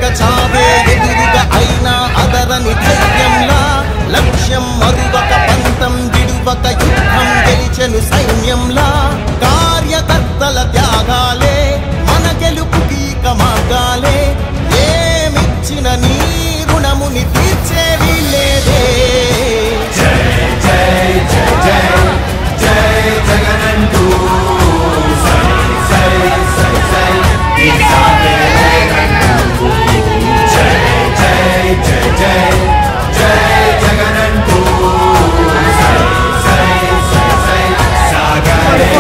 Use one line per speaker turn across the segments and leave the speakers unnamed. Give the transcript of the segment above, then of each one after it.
తెగ చావే ఎదురుగా అయినా అదరని ధైర్యంలా లక్ష్యం మరువక పంతం విడువక యుద్ధం గెలిచెను సైన్యంలా కార్యకర్తల త్యాగాలే మన గెలుపుకి మార్గాలే ఏమిచ్చిన నీ రుణముని తీర్చేది లేదే
జై జై జై జై జై జగనంటూ సై సై సై సై ఈసారి జై జై జై జై జై జగనంటూ సై సై సై సై సాగరే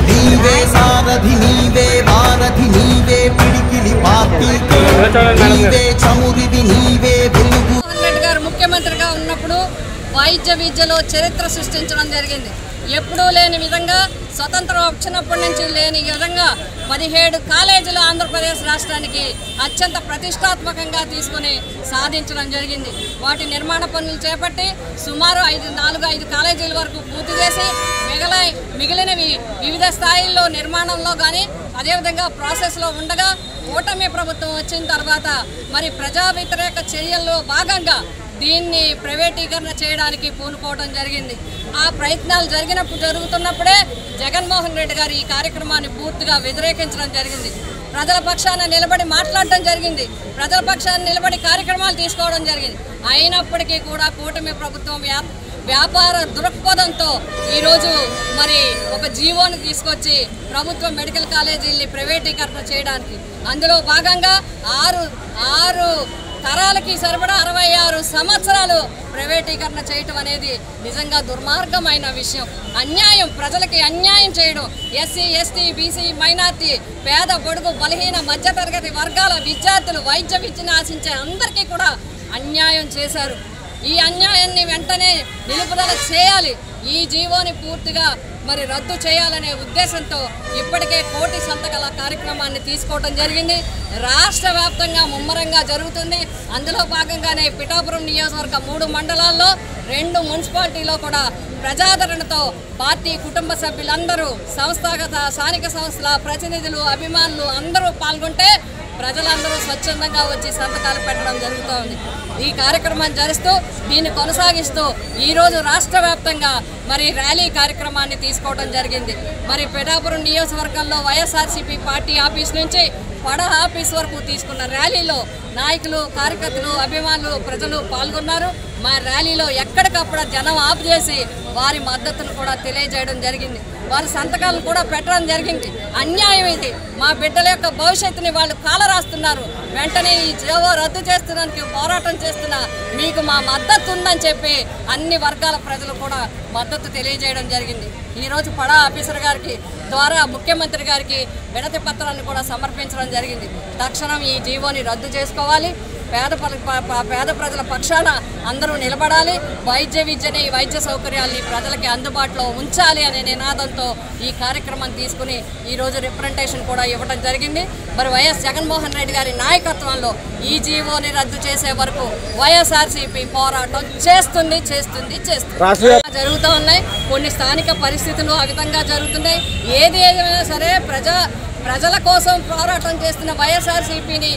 నీవే సారథి నీవే వారధి నీవే పిడికిలి పార్టీకి నీవే చమురిది నీవే వెలుగు.
రెడ్డి గారు ముఖ్యమంత్రిగా ఉన్నప్పుడు వైద్య విద్యలో చరిత్ర సృష్టించడం జరిగింది. ఎప్పుడూ లేని విధంగా స్వతంత్రం వచ్చినప్పటి నుంచి లేని విధంగా 17 కాలేజీలు ఆంధ్రప్రదేశ్ రాష్ట్రానికి అత్యంత ప్రతిష్టాత్మకంగా తీసుకుని సాధించడం జరిగింది. వాటి నిర్మాణ పనులు చేపట్టి సుమారు 4-5 కాలేజీల వరకు పూర్తి చేసి మిగిలినవి వివిధ స్థాయిల్లో నిర్మాణంలో కానీ అదేవిధంగా ప్రాసెస్లో ఉండగా కూటమి ప్రభుత్వం వచ్చిన తర్వాత మరి ప్రజా వ్యతిరేక చర్యల్లో భాగంగా దీన్ని ప్రైవేటీకరణ చేయడానికి పూనుకోవడం జరిగింది. ఆ ప్రయత్నాలు జరుగుతున్నప్పుడే జగన్మోహన్ రెడ్డి గారు ఈ కార్యక్రమాన్ని పూర్తిగా వ్యతిరేకించడం జరిగింది. ప్రజల పక్షాన నిలబడి మాట్లాడటం జరిగింది. ప్రజల పక్షాన నిలబడి కార్యక్రమాలు తీసుకోవడం జరిగింది. అయినప్పటికీ కూడా కూటమి ప్రభుత్వం వ్యాపార దృక్పథంతో ఈరోజు మరి ఒక జీవోని తీసుకొచ్చి ప్రభుత్వ మెడికల్ కాలేజీల్ని ప్రైవేటీకరణ చేయడానికి అందులో భాగంగా 6 తరాలకి సరిపడా 66 సంవత్సరాలు ప్రైవేటీకరణ చేయటం అనేది నిజంగా దుర్మార్గమైన విషయం. అన్యాయం, ప్రజలకి అన్యాయం చేయడం. ఎస్సీ, ఎస్టీ, బీసీ, మైనార్టీ, పేద, బడుగు, బలహీన, మధ్యతరగతి వర్గాల విద్యార్థులు వైద్య విద్యను ఆశించే అందరికీ కూడా అన్యాయం చేశారు. ఈ అన్యాయాన్ని వెంటనే నిలుపుదల చేయాలి. ఈ జీవోని పూర్తిగా మరి రద్దు చేయాలనే ఉద్దేశంతో ఇప్పటికే 1 కోటి సంతకాల కార్యక్రమాన్ని తీసుకోవడం జరిగింది. రాష్ట్ర వ్యాప్తంగా ముమ్మరంగా జరుగుతుంది. అందులో భాగంగానే పిఠాపురం నియోజకవర్గ 3 మండలాల్లో 2 మున్సిపాలిటీలో కూడా ప్రజాదరణతో పార్టీ కుటుంబ సభ్యులందరూ సంస్థాగత స్థానిక సంస్థల ప్రతినిధులు అభిమానులు అందరూ పాల్గొంటే ప్రజలందరూ స్వచ్ఛందంగా వచ్చి సంతకాలు పెట్టడం జరుగుతోంది. ఈ కార్యక్రమాన్ని జరుస్తూ దీన్ని కొనసాగిస్తూ ఈరోజు రాష్ట్ర వ్యాప్తంగా మరి ర్యాలీ కార్యక్రమాన్ని తీసుకోవడం జరిగింది. మరి పిఠాపురం నియోజకవర్గంలో వైఎస్ఆర్సీపీ పార్టీ ఆఫీస్ నుంచి పడ ఆఫీస్ వరకు తీసుకున్న ర్యాలీలో నాయకులు, కార్యకర్తలు, అభిమానులు, ప్రజలు పాల్గొన్నారు. మా ర్యాలీలో ఎక్కడికప్పుడు జనం ఆపు చేసి వారి మద్దతును కూడా తెలియజేయడం జరిగింది. వారి సంతకాలను కూడా పెట్టడం జరిగింది. అన్యాయం ఇది. మా బిడ్డల యొక్క భవిష్యత్తుని వాళ్ళు కాలరాస్తున్నారు. వెంటనే ఈ జీవో రద్దు చేస్తున్నందుకు పోరాటం చేస్తున్నా మీకు మా మద్దతు ఉందని చెప్పి అన్ని వర్గాల ప్రజలు కూడా మద్దతు తెలియజేయడం జరిగింది. ఈరోజు పడా ఆఫీసర్ గారికి ద్వారా ముఖ్యమంత్రి గారికి వినతి పత్రాన్ని కూడా సమర్పించడం జరిగింది. తక్షణం ఈ జీవోని రద్దు చేసుకోవాలి. పేద ప్రజల పక్షాన అందరూ నిలబడాలి. వైద్య విద్యని, వైద్య సౌకర్యాల్ని ప్రజలకి అందుబాటులో ఉంచాలి అనే నినాదంతో ఈ కార్యక్రమాన్ని తీసుకుని ఈరోజు రిప్రజెంటేషన్ కూడా ఇవ్వడం జరిగింది. మరి వైఎస్ జగన్మోహన్ రెడ్డి గారి నాయకత్వంలో ఈ జీవోని రద్దు చేసే వరకు వైఎస్ఆర్సీపీ పోరాటం చేస్తుంది. జరుగుతూ ఉన్నాయి. కొన్ని స్థానిక పరిస్థితులు ఆ విధంగా జరుగుతున్నాయి. ఏదైనా సరే ప్రజల కోసం పోరాటం చేస్తున్న వైఎస్ఆర్సీపీని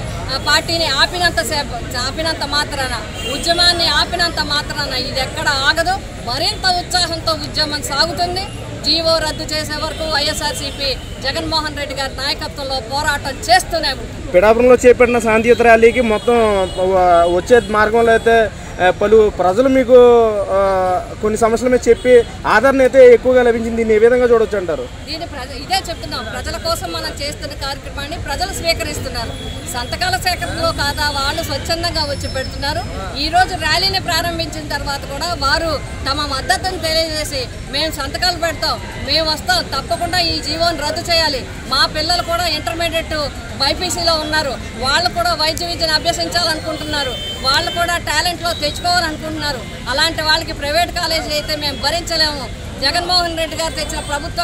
పార్టీని ఆపినంత మాత్రాన, ఉద్యమాన్ని ఆపినంత మాత్రాన ఇది ఎక్కడ ఆగదు. మరింత ఉత్సాహంతో ఉద్యమం సాగుతుంది. జీవో రద్దు చేసే వరకు వైఎస్ఆర్సీపీ జగన్మోహన్ రెడ్డి గారి నాయకత్వంలో పోరాటం చేస్తూనే ఉంటుంది.
పిఠాపురంలో చేపట్టిన శాంతియుత ర్యాలీకి మొత్తం వచ్చే మార్గంలో అయితే పలు ప్రజలు మీకు కొన్ని సమస్యల మీద చెప్పి ఆదరణ అయితే ఎక్కువగా లభించింది. దీన్ని ఏ విధంగా చూడొచ్చు అంటారు?
ఇదే చెప్తున్నాం, ప్రజల కోసం మనం చేస్తున్న కార్యక్రమాన్ని ప్రజలు స్వీకరిస్తున్నారు. సంతకాల సేకరణలో కాదా వాళ్ళు స్వచ్ఛందంగా వచ్చి పెడుతున్నారు. ఈరోజు ర్యాలీని ప్రారంభించిన తర్వాత కూడా వారు తమ మద్దతును తెలియజేసి మేము సంతకాలు పెడతాం, మేము వస్తాం, తప్పకుండా ఈ జీవోని రద్దు చేయాలి. మా పిల్లలు కూడా ఇంటర్మీడియట్ బైపీసీలో ఉన్నారు. వాళ్ళు కూడా వైద్య విద్యను అభ్యసించాలనుకుంటున్నారు. వాళ్ళు కూడా టాలెంట్లో తెచ్చుకోవాలనుకుంటున్నారు. అలాంటి వాళ్ళకి ప్రైవేట్ కాలేజీ అయితే మేము భరించలేము. జగన్మోహన్ రెడ్డి గారు తెచ్చిన ప్రభుత్వ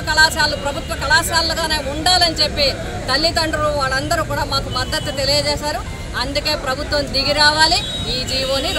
కళాశాలలుగానే ఉండాలని చెప్పి తల్లిదండ్రులు వాళ్ళందరూ కూడా మాకు మద్దతు తెలియజేశారు. అందుకే ప్రభుత్వం దిగి రావాలి, ఈ జీవోని